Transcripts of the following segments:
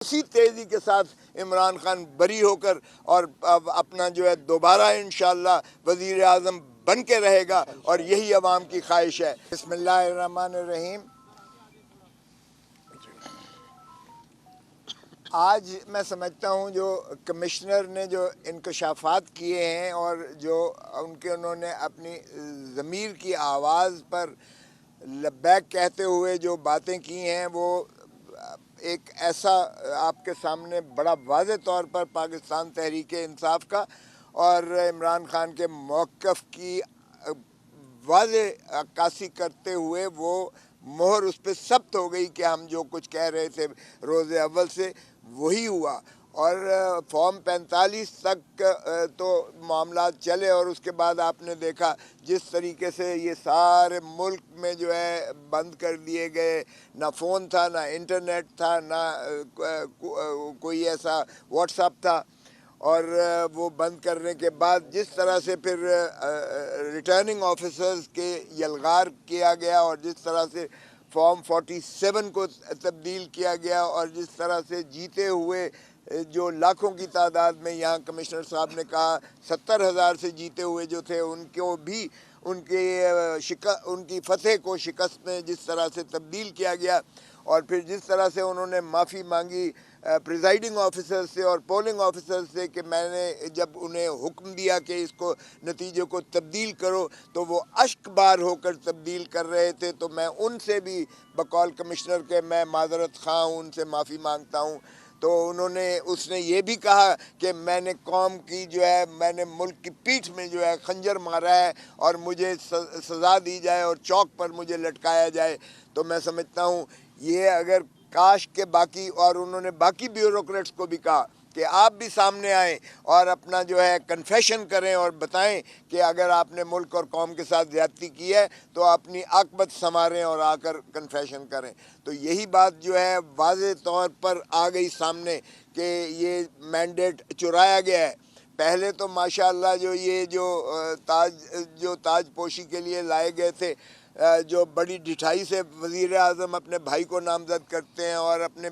اسی تیزی کے ساتھ عمران خان بری ہو کر اور اپنا جو ہے دوبارہ انشاءاللہ وزیر اعظم بن کے رہے گا، اور یہی عوام کی خواہش ہے۔ بسم اللہ الرحمن الرحیم۔ آج میں سمجھتا ہوں جو کمشنر نے جو انکشافات کیے ہیں اور جو انہوں نے اپنی ضمیر کی آواز پر لبیک کہتے ہوئے جو باتیں کی ہیں، وہ ایک ایسا آپ کے سامنے بڑا واضح طور پر پاکستان تحریک انصاف کا اور عمران خان کے موقف کی واضح عکاسی کرتے ہوئے وہ مہر اس پہ ثبت ہو گئی کہ ہم جو کچھ کہہ رہے تھے روز اول سے وہی ہوا۔ اور فارم 45 تک تو معاملات چلے، اور اس کے بعد آپ نے دیکھا جس طریقے سے یہ سارے ملک میں جو ہے بند کر دیے گئے، نہ فون تھا، نہ انٹرنیٹ تھا، نہ کوئی ایسا واٹس ایپ تھا، اور وہ بند کرنے کے بعد جس طرح سے پھر ریٹرننگ آفیسرز کے یلغار کیا گیا، اور جس طرح سے فارم 47 کو تبدیل کیا گیا، اور جس طرح سے جیتے ہوئے جو لاکھوں کی تعداد میں، یہاں کمشنر صاحب نے کہا 70,000 سے جیتے ہوئے جو تھے، ان کو بھی ان کی فتح کو شکست میں جس طرح سے تبدیل کیا گیا، اور پھر جس طرح سے انہوں نے معافی مانگی پریزائڈنگ آفیسر سے اور پولنگ آفیسر سے کہ میں نے جب انہیں حکم دیا کہ اس کو نتیجے کو تبدیل کرو تو وہ اشک بار ہو کر تبدیل کر رہے تھے، تو میں ان سے بھی بقول کمشنر کے میں معذرت خواہ ہوں، ان سے معافی مانگتا ہوں۔ تو اس نے یہ بھی کہا کہ میں نے قوم کی جو ہے، میں نے ملک کی پیٹھ میں جو ہے خنجر مارا ہے، اور مجھے سزا دی جائے اور چوک پر مجھے لٹکایا جائے۔ تو میں سمجھتا ہوں یہ اگر کاش کے باقی، اور انہوں نے باقی بیوروکریٹس کو بھی کہا کہ آپ بھی سامنے آئیں اور اپنا جو ہے کنفیشن کریں اور بتائیں کہ اگر آپ نے ملک اور قوم کے ساتھ زیادتی کی ہے تو اپنی عاقبت سنواریں اور آ کر کنفیشن کریں۔ تو یہی بات جو ہے واضح طور پر آ گئی سامنے کہ یہ مینڈیٹ چرایا گیا ہے۔ پہلے تو ماشاءاللہ جو تاج پوشی کے لیے لائے گئے تھے، جو بڑی ڈٹھائی سے وزیر اعظم اپنے بھائی کو نامزد کرتے ہیں اور اپنے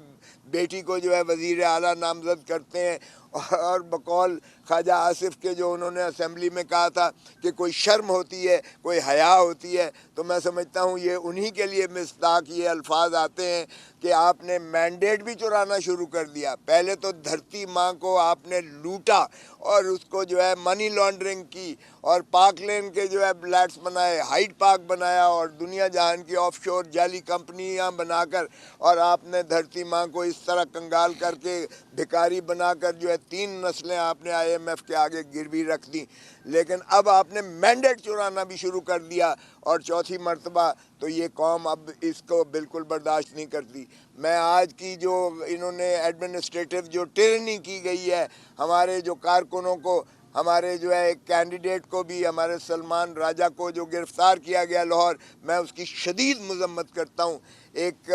بیٹی کو جو ہے وزیر اعلیٰ نامزد کرتے ہیں، اور بقول خواجہ آصف کے جو انہوں نے اسمبلی میں کہا تھا کہ کوئی شرم ہوتی ہے، کوئی حیا ہوتی ہے، تو میں سمجھتا ہوں یہ انہی کے لیے مصداق یہ الفاظ آتے ہیں کہ آپ نے مینڈیٹ بھی چرانا شروع کر دیا۔ پہلے تو دھرتی ماں کو آپ نے لوٹا اور اس کو جو ہے منی لانڈرنگ کی، اور پاک لین کے جو ہے بلیٹس بنائے، ہائیڈ پارک بنایا، اور دنیا جہان کی آف شور جعلی کمپنیاں بنا کر، اور آپ نے دھرتی ماں کو اس طرح کنگال کر کے بھکاری بنا کر جو ہے 3 نسلیں آپ نے IMF کے آگے گروی رکھ دی۔ لیکن اب آپ نے مینڈیٹ چرانا بھی شروع کر دیا، اور چوتھی مرتبہ تو یہ قوم اب اس کو بالکل برداشت نہیں کرتی۔ میں آج کی جو انہوں نے ایڈمنسٹریٹو جو ٹریننگ کی گئی ہے، ہمارے جو کارکنوں کو، ہمارے جو ہے ایک کینڈیڈیٹ کو بھی، ہمارے سلمان راجہ کو جو گرفتار کیا گیا لاہور، میں اس کی شدید مذمت کرتا ہوں۔ ایک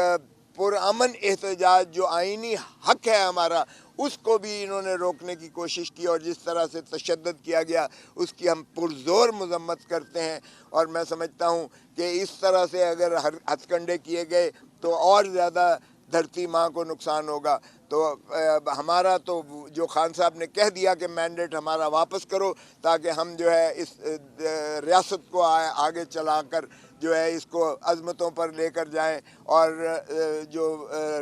پرامن احتجاج جو آئینی حق ہے ہمارا، اس کو بھی انہوں نے روکنے کی کوشش کی، اور جس طرح سے تشدد کیا گیا اس کی ہم پرزور مذمت کرتے ہیں۔ اور میں سمجھتا ہوں کہ اس طرح سے اگر ہتھ کنڈے کیے گئے تو اور زیادہ دھرتی ماں کو نقصان ہوگا۔ تو ہمارا تو جو خان صاحب نے کہہ دیا کہ مینڈیٹ ہمارا واپس کرو، تاکہ ہم جو ہے اس ریاست کو آگے چلا کر جو ہے اس کو عظمتوں پر لے کر جائیں، اور جو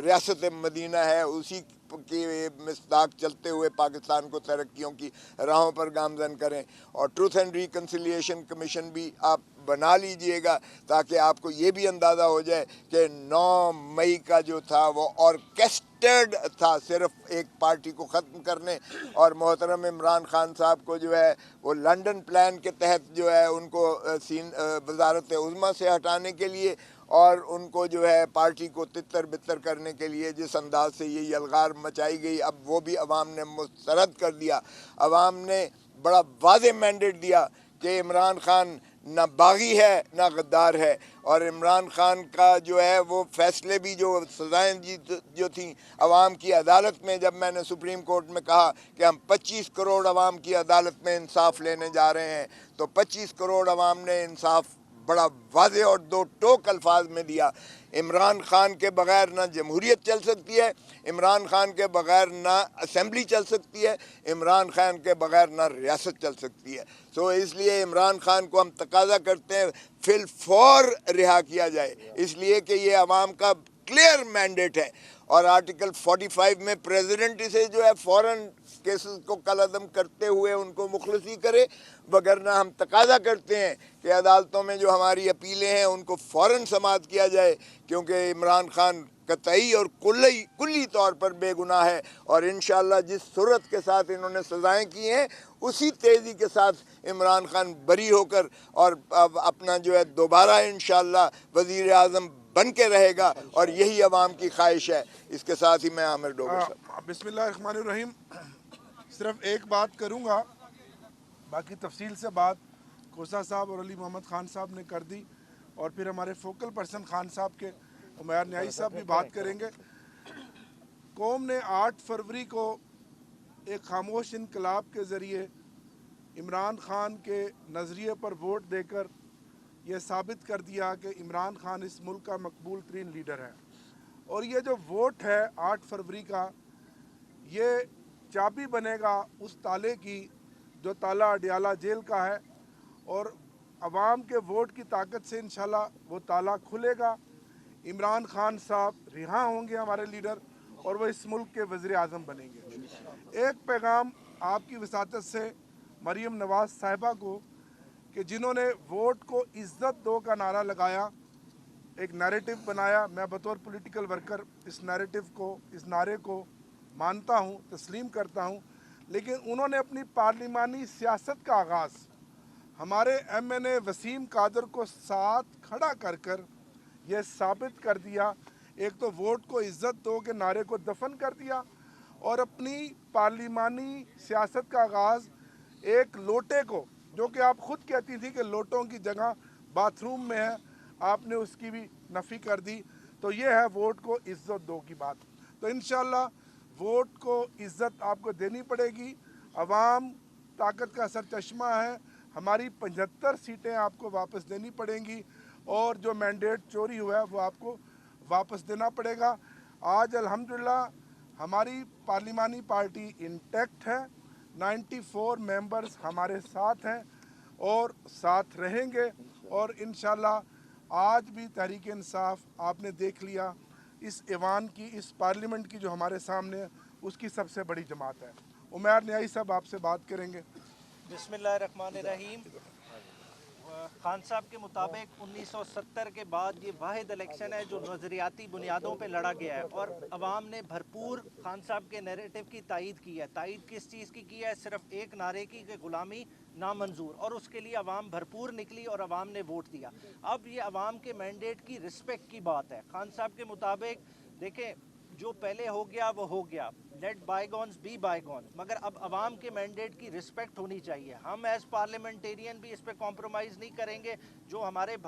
ریاست مدینہ ہے اسی کی مصداق چلتے ہوئے پاکستان کو ترقیوں کی راہوں پر گامزن کریں۔ اور ٹروتھ اینڈ ریکنسیلیشن کمیشن بھی آپ بنا لیجئے گا، تاکہ آپ کو یہ بھی اندازہ ہو جائے کہ 9 مئی کا جو تھا وہ آرکیسٹرڈ تھا صرف ایک پارٹی کو ختم کرنے، اور محترم عمران خان صاحب کو جو ہے وہ لنڈن پلان کے تحت جو ہے ان کو وزارت عظمیٰ سے ہٹانے کے لیے، اور ان کو جو ہے پارٹی کو تتر بتر کرنے کے لیے جس انداز سے یہ یلغار مچائی گئی، اب وہ بھی عوام نے مسترد کر دیا۔ عوام نے بڑا واضح مینڈیٹ دیا کہ عمران خان نہ باغی ہے نہ غدار ہے، اور عمران خان کا جو ہے وہ فیصلے بھی جو سزائیں جو تھیں عوام کی عدالت میں، جب میں نے سپریم کورٹ میں کہا کہ ہم 25 کروڑ عوام کی عدالت میں انصاف لینے جا رہے ہیں، تو 25 کروڑ عوام نے انصاف بڑا واضح اور دو ٹوک الفاظ میں دیا. عمران خان کے بغیر نہ جمہوریت چل سکتی ہے, عمران خان کے بغیر نہ اسمبلی چل سکتی ہے, عمران خان کے بغیر نہ ریاست چل سکتی ہے. سو اس لیے عمران خان کو ہم تقاضا کرتے ہیں فی الفور رہا کیا جائے, اس لیے کہ یہ عوام کا کلیئر مینڈیٹ ہے. اور آرٹیکل 45 میں پریزیڈنٹ اسے جو ہے فوراً کیسز کو کالعدم کرتے ہوئے ان کو مخلصی کرے, وگرنہ ہم تقاضا کرتے ہیں کہ عدالتوں میں جو ہماری اپیلیں ہیں ان کو فوراً سماعت کیا جائے, کیونکہ عمران خان قطعی اور کلی طور پر بے گناہ ہے. اور انشاءاللہ جس صورت کے ساتھ انہوں نے سزائیں کی ہیں اسی تیزی کے ساتھ عمران خان بری ہو کر اور اپنا جو ہے دوبارہ انشاءاللہ وزیر اعظم بن کے رہے گا, اور یہی عوام کی خواہش ہے. اس کے ساتھ ہی میں عامر ڈوگر صاحب. بسم اللہ الرحمن الرحیم. صرف ایک بات کروں گا, باقی تفصیل سے بات کوسا صاحب اور علی محمد خان صاحب نے کر دی, اور پھر ہمارے فوکل پرسن خان صاحب کے عمیر نیائی صاحب بھی بات کریں گے. قوم نے 8 فروری کو ایک خاموش انقلاب کے ذریعے عمران خان کے نظریے پر ووٹ دے کر یہ ثابت کر دیا کہ عمران خان اس ملک کا مقبول ترین لیڈر ہے. اور یہ جو ووٹ ہے 8 فروری کا, یہ چابی بنے گا اس تالے کی جو تالا اڈیالہ جیل کا ہے, اور عوام کے ووٹ کی طاقت سے انشاءاللہ وہ تالا کھلے گا. عمران خان صاحب رہا ہوں گے ہمارے لیڈر, اور وہ اس ملک کے وزیر اعظم بنیں گے. ایک پیغام آپ کی وساطت سے مریم نواز صاحبہ کو, کہ جنہوں نے ووٹ کو عزت دو کا نعرہ لگایا, ایک نیریٹو بنایا. میں بطور پولیٹیکل ورکر اس نیریٹو کو, اس نعرے کو مانتا ہوں, تسلیم کرتا ہوں, لیکن انہوں نے اپنی پارلیمانی سیاست کا آغاز ہمارے ایم این اے وسیم قادر کو ساتھ کھڑا کر کر یہ ثابت کر دیا. ایک تو ووٹ کو عزت دو کے نعرے کو دفن کر دیا, اور اپنی پارلیمانی سیاست کا آغاز ایک لوٹے کو, جو کہ آپ خود کہتی تھی کہ لوٹوں کی جگہ باتھ روم میں ہے, آپ نے اس کی بھی نفی کر دی. تو یہ ہے ووٹ کو عزت دو کی بات. تو انشاءاللہ ووٹ کو عزت آپ کو دینی پڑے گی. عوام طاقت کا سرچشمہ ہے, ہماری 75 سیٹیں آپ کو واپس دینی پڑیں گی, اور جو مینڈیٹ چوری ہوا ہے وہ آپ کو واپس دینا پڑے گا. آج الحمدللہ ہماری پارلیمانی پارٹی انٹیکٹ ہے, 94 ممبرز ہمارے ساتھ ہیں اور ساتھ رہیں گے. اور انشاءاللہ آج بھی تحریک انصاف آپ نے دیکھ لیا, اس ایوان کی, اس پارلیمنٹ کی جو ہمارے سامنے ہے, اس کی سب سے بڑی جماعت ہے. عمیر نیائی صاحب آپ سے بات کریں گے. بسم اللہ الرحمن الرحیم. خان صاحب کے مطابق 1970 کے بعد یہ واحد الیکشن ہے جو نظریاتی بنیادوں پہ لڑا گیا ہے, اور عوام نے بھرپور خان صاحب کے نیریٹو کی تائید کی ہے. تائید کس چیز کی ہے؟ صرف ایک نعرے کی کہ غلامی نامنظور, اور اس کے لیے عوام بھرپور نکلی اور عوام نے ووٹ دیا. اب یہ عوام کے مینڈیٹ کی رسپیکٹ کی بات ہے. خان صاحب کے مطابق دیکھیں, جو پہلے ہو گیا وہ ہو گیا, لیٹ بائی گونز بی بائی گونز, مگر اب عوام کے مینڈیٹ کی رسپیکٹ ہونی چاہیے. ہم ایز پارلیمنٹیرین بھی اس پہ کمپرومائز نہیں کریں گے. جو ہمارے